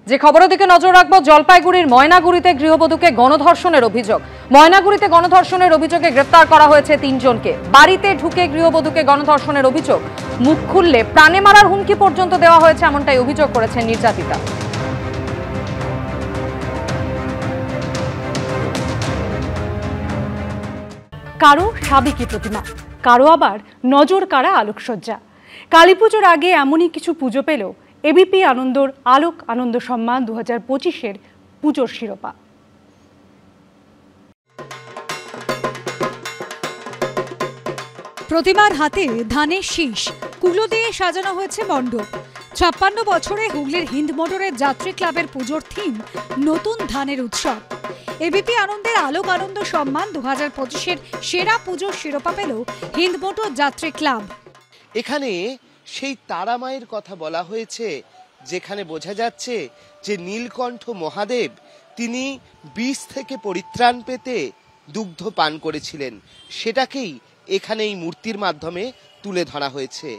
যে খবরের দিকে নজর রাখবো, জলপাইগুড়ির ময়নাগুড়িতে গৃহবধূকে গণধর্ষণের অভিযোগ। ময়নাগুড়িতে গণধর্ষণের অভিযোগে গ্রেফতার করা হয়েছে ৩ জনকে। বাড়িতে ঢুকে গৃহবধূকে গণধর্ষণের অভিযোগ, মুখ খুললে প্রাণে মারার হুমকি পর্যন্ত দেওয়া হয়েছে, এমনটাই অভিযোগ করেছেন নির্যাতিতা। কারো সাবেকি প্রতিমা, কারো আবার নজর কাড়া আলোকসজ্জা। কালীপুজোর আগে এমনই কিছু পুজো পেল এবিপি আনন্দর আলোক আনন্দ সম্মান 2025-এর পুজোর শিরোপা। প্রতিমার হাতে ধানের শীষ, কুলো দিয়ে সাজানো হয়েছে মণ্ডপ। 56 বছরে হুগলির হিন্দ মোটরের যাত্রী ক্লাবের পুজোর থিম নতুন ধানের উৎসব। এবিপি আনন্দের আলোক আনন্দ সম্মান 2025-এর সেরা পুজোর শিরোপা পেল হিন্দ মোটর যাত্রী ক্লাব। এখানে সেই তারা মায়ের কথা বলা হয়েছে, যেখানে বোঝা যাচ্ছে যে নীলকণ্ঠ মহাদেব তিনি বিষ থেকে পরিত্রাণ পেতে দুগ্ধ পান করেছিলেন, সেটাকেই এখানে এই মূর্তির মাধ্যমে তুলে ধরা হয়েছে।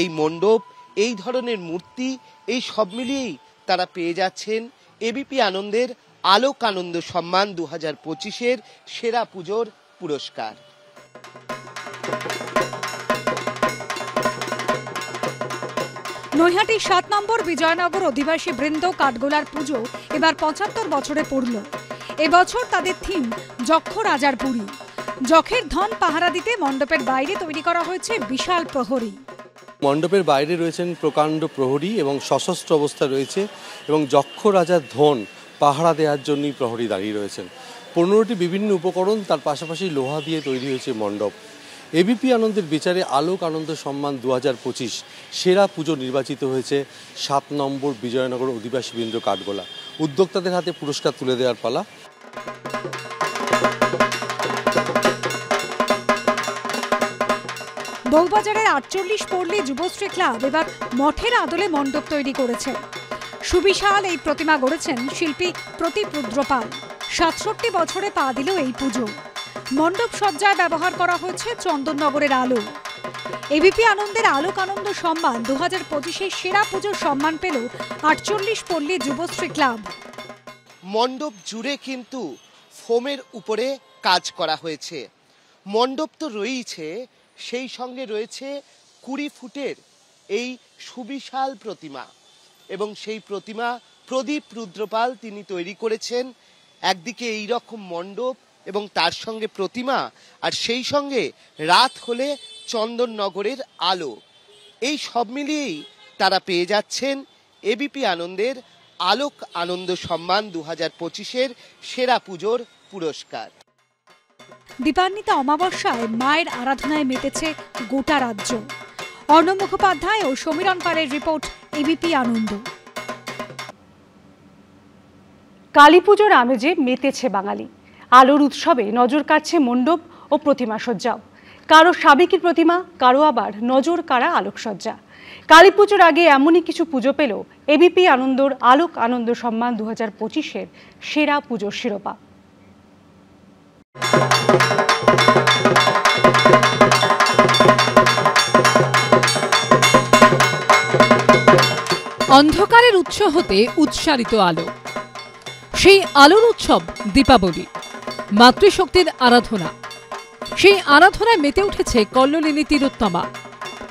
এই মণ্ডপ, এই ধরনের মূর্তি, এই সব মিলিয়েই তারা পেয়ে যাচ্ছেন এবিপি আনন্দের আলোক আনন্দ সম্মান 2025-এর সেরা পুজোর পুরস্কার। নৈহাটির 7 নম্বর বিজয়নগর অধিবাসী বৃন্দ কাঠগোলার পুজো এবার 75 বছরে পড়ল। এবছর তাদের থিম যক্ষ রাজার পুরী। যখের ধন পাহারা দিতে মণ্ডপের বাইরে তৈরি করা হয়েছে বিশাল প্রহরী। মণ্ডপের বাইরে রয়েছেন প্রকাণ্ড প্রহরী এবং সশস্ত্র অবস্থা রয়েছে, এবং যক্ষ রাজার ধন পাহারা দেওয়ার জন্যই প্রহরী দাঁড়িয়ে রয়েছেন। 15টি বিভিন্ন উপকরণ, তার পাশাপাশি লোহা দিয়ে তৈরি হয়েছে মণ্ডপ। এবিপি আনন্দের বিচারে আলোক আনন্দ সম্মান 2025 সেরা পুজো নির্বাচিত হয়েছে 7 নম্বর বিজয়নগর অধিবাসী বৃন্দ কাঠগোলা। উদ্যোক্তাদের হাতে পুরস্কার তুলে দেওয়ার পালা। বউবাজারের 48 পল্লী যুবশ্রী ক্লাব এবার মঠের আদলে মণ্ডপ তৈরি করেছে। সুবিশাল এই প্রতিমা গড়েছেন শিল্পী প্রতীপ রুদ্রপাল। 67 বছরে পা দিল এই পুজো। মণ্ডপ সজ্জায় ব্যবহার করা হয়েছে চন্দননগরের আলো। এবিপি আনন্দের আলোক আনন্দ সম্মান 2025-এর সেরা পুজোর সম্মান পেল 48 পল্লী যুবশ্রী ক্লাব। মণ্ডপ জুড়ে কিন্তু ফোমের উপরে কাজ করা হয়েছে। মণ্ডপ তো রয়েছে, সেই সঙ্গে রয়েছে 20 ফুটের এই সুবিশাল প্রতিমা, এবং সেই প্রতিমা প্রদীপ রুদ্রপাল তিনি তৈরি করেছেন। একদিকে এই রকম মণ্ডপ এবং তার সঙ্গে প্রতিমা, আর সেই সঙ্গে রাত হলে চন্দননগরের আলো, এই সব মিলিয়েই তারা পেয়ে যাচ্ছেন এবিপি আনন্দের আলোক আনন্দ সম্মান 2025-এর সেরা পুজোর পুরস্কার। দীপান্বিতা অমাবস্যায় মায়ের আরাধনায় মেতেছে গোটা রাজ্য। অর্ণব মুখোপাধ্যায় ও সমীরণ পালের রিপোর্ট, এবিপি আনন্দ। কালীপুজোর আমেজে মেতেছে বাঙালি। আলোর উৎসবে নজর কাড়ছে মণ্ডপ ও প্রতিমা সজ্জাও। কারো সাবেকি প্রতিমা, কারো আবার নজর কাড়া আলোকসজ্জা। কালীপুজোর আগে এমনই কিছু পুজো পেল এবিপি আনন্দর আলোক আনন্দ সম্মান 2025-এর সেরা পুজোর শিরোপা। অন্ধকারের উৎস হতে উৎসারিত আলো, সেই আলোর উৎসব দীপাবলি। মাতৃশক্তির আরাধনা, সেই আরাধনায় মেতে উঠেছে কল্লোলিনী তিলোত্তমা।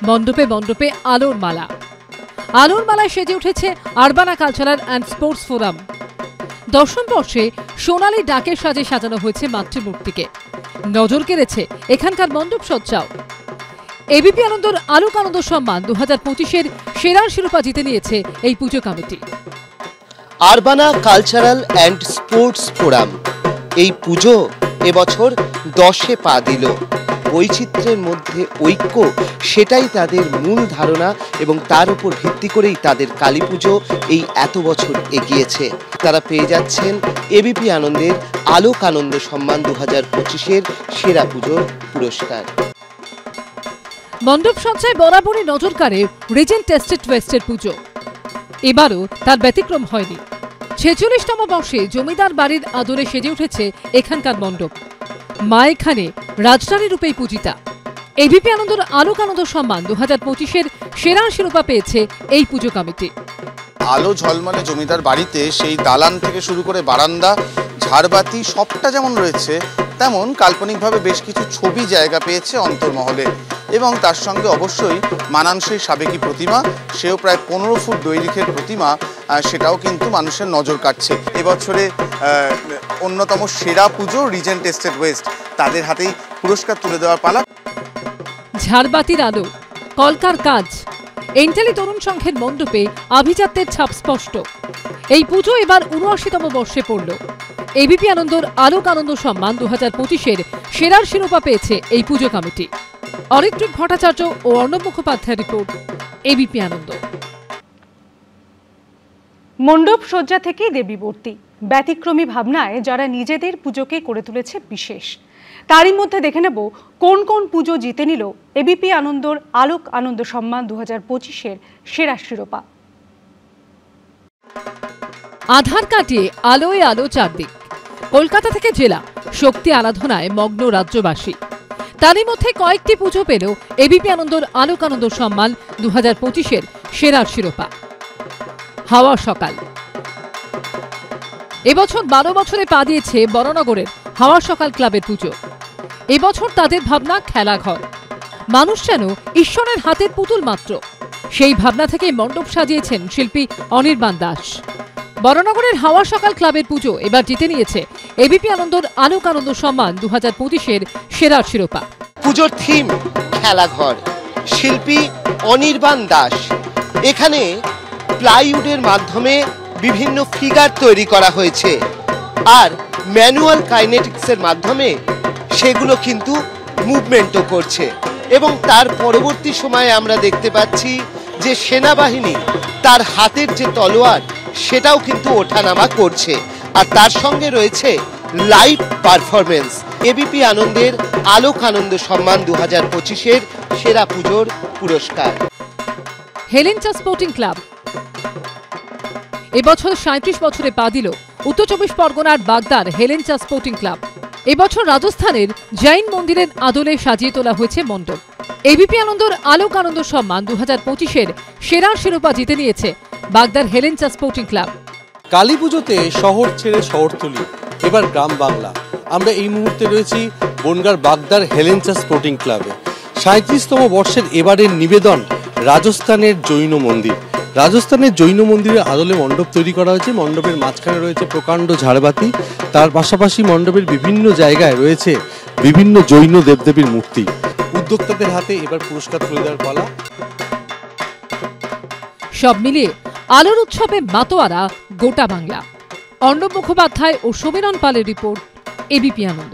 মণ্ডপে মণ্ডপে আলোর মালা, আলোর মালায় সেজে উঠেছে Urbana cultural and sports forum. দর্শন বর্ষে সোনালী ডাকের সাজে সাজানো হয়েছে মাতৃমূর্তিকে। নজর কেড়েছে এখানকার মণ্ডপ সজ্জাও। এবিপি আনন্দর আলোক আনন্দ সম্মান 2025-এর সেরার শিরোপা জিতে নিয়েছে এই পুজো committee. Urbana cultural and sports forum এই পুজো এবছর 10-এ পা দিল। বৈচিত্র্যের মধ্যে ঐক্য, সেটাই তাদের মূল ধারণা, এবং তার উপর ভিত্তি করেই তাদের কালী পুজো এই এত বছর এগিয়েছে। তারা পেয়ে যাচ্ছেন এবিপি আনন্দের আলোক আনন্দ সম্মান 2025-এর সেরা পুজোর পুরস্কার। মণ্ডপ সজ্জায় বরাবরই নজর কাড়ে রিজেন্ট টেস্টেড ওয়েস্টের পুজো। এবারও তার ব্যতিক্রম হয়নি। 46তম বর্ষে জমিদার বাড়ির আদরে সেজে উঠেছে এখানকার মণ্ডপ। মা এখানে রাজরানী রূপেই পূজিতা। এবিপি আনন্দর আলোক আনন্দ সম্মান 2025-এর সেরা শিরোপা পেয়েছে এই পুজো কমিটি। আলো ঝলমলে জমিদার বাড়িতে সেই দালান থেকে শুরু করে বারান্দা, ঝাড়বাতি সবটা যেমন রয়েছে, তেমন কাল্পনিকভাবে বেশ কিছু ছবি জায়গা পেয়েছে অন্তর্মহলে। এবং তার সঙ্গে অবশ্যই মানানসই সাবেকি প্রতিমা, সেও প্রায় 15 ফুট দৈর্ঘ্যের প্রতিমা, সেটাও কিন্তু মানুষের নজর কাটছে। এবছরে অন্যতম সেরা পুজো রিজেন্ট এস্টেট ওয়েস্ট, তাদের হাতেই পুরস্কার তুলে দেওয়ার পালা। ঝাড়বাতির আলো, কলকার কাজ, এন্টালি তরুণ সংঘের মণ্ডপে আভিজাত্যের ছাপ স্পষ্ট। এই পুজো এবার ৭৯তম বর্ষে পড়ল। এবিপি আনন্দর আলোক আনন্দ সম্মান 2025-এর সেরার শিরোপা পেয়েছে এই পুজো কমিটি। অরিত্রিক ভট্টাচার্য ও অর্ণব মুখোপাধ্যায়ের রিপোর্ট, এবিপি আনন্দ। মণ্ডপ সজ্জা থেকেই দেবীমূর্তি, ব্যতিক্রমী ভাবনায় যারা নিজেদের পুজোকে করে তুলেছে বিশেষ। তারই মধ্যে দেখে নেব কোন কোন পুজো জিতে নিল এবিপি আনন্দর আলোক আনন্দ সম্মান 2025-এর সেরা শিরোপা। আধার কাটিয়ে আলোয় আলো চারদিক। কলকাতা থেকে জেলা শক্তি আরাধনায় মগ্ন রাজ্যবাসী। তারই মধ্যে কয়েকটি পুজো পেল এবিপি আনন্দর আলোক আনন্দ সম্মান 2025-এর সেরার শিরোপা। হাওয়া সকাল এবছর 12 বছরে পা দিয়েছে বরানগরের হাওয়া সকাল ক্লাবের পুজো। এবছর তাদের ভাবনা খেলাঘর, মানুষ যেন ঈশ্বরের হাতের পুতুল মাত্র। সেই ভাবনা থেকে মণ্ডপ সাজিয়েছেন শিল্পী অনির্বাণ দাস। বরানগরের হাওয়া সকাল ক্লাবের পুজো এবার জিতে নিয়েছে এবিপি আনন্দর আলোক আনন্দ সম্মান 2025-এর সেরার শিরোপা। পুজোর থিম খেলাঘর, শিল্পী অনির্বাণ দাস। এখানে প্লাইউডের মাধ্যমে বিভিন্ন ফিগার তৈরি করা হয়েছে, আর ম্যানুয়াল কাইনেটিক্সের মাধ্যমে সেগুলো কিন্তু মুভমেন্টও করছে। এবং তার পরবর্তী সময়ে আমরা দেখতে পাচ্ছি যে সেনাবাহিনী তার হাতের যে তলোয়ার সেটাও কিন্তু ওঠানামা করছে, আর তার সঙ্গে রয়েছে লাইভ পারফরমেন্স। এবিপি আনন্দের আলোক আনন্দ সম্মান 2025-এর সেরা পুজোর পুরস্কার। হেলেঞ্চা স্পোর্টিং ক্লাব এবছর 37 বছরে পা দিল উত্তর 24 পরগনার বাগদার হেলেঞ্চা স্পোর্টিং ক্লাব। এবছর রাজস্থানের জৈন মন্দিরের আদলে সাজিয়ে তোলা হয়েছে মণ্ডপ। এবিপি আনন্দর আলোক আনন্দ সম্মান 2025-এর সেরার শিরোপা জিতে নিয়েছে বাগদার হেলেঞ্চা স্পোর্টিং ক্লাব। কালী পুজোতে শহর ছেড়ে শহরতলি, এবার গ্রাম বাংলা। আমরা এই মুহূর্তে রয়েছি বনগাঁর বাগদার হেলেঞ্চা স্পোর্টিং ক্লাবে। 37তম বর্ষের এবারের নিবেদন রাজস্থানের জৈন মন্দির। রাজস্থানের জৈন মন্দিরের আদলে মণ্ডপ তৈরি করা হয়েছে। মণ্ডপের মাঝখানে রয়েছে প্রকাণ্ড ঝাড়বাতি, তার পাশাপাশি মণ্ডপের বিভিন্ন জায়গায় রয়েছে বিভিন্ন জৈন দেবদেবীর মূর্তি। উদ্যোক্তাদের হাতে এবার পুরস্কার তুলে দেওয়ার পালা। সব মিলিয়ে আলোর উৎসবে মাতোয়ারা গোটা বাংলা। অর্ণব মুখোপাধ্যায় ও সমীরণ পালের রিপোর্ট, এবিপি আনন্দ।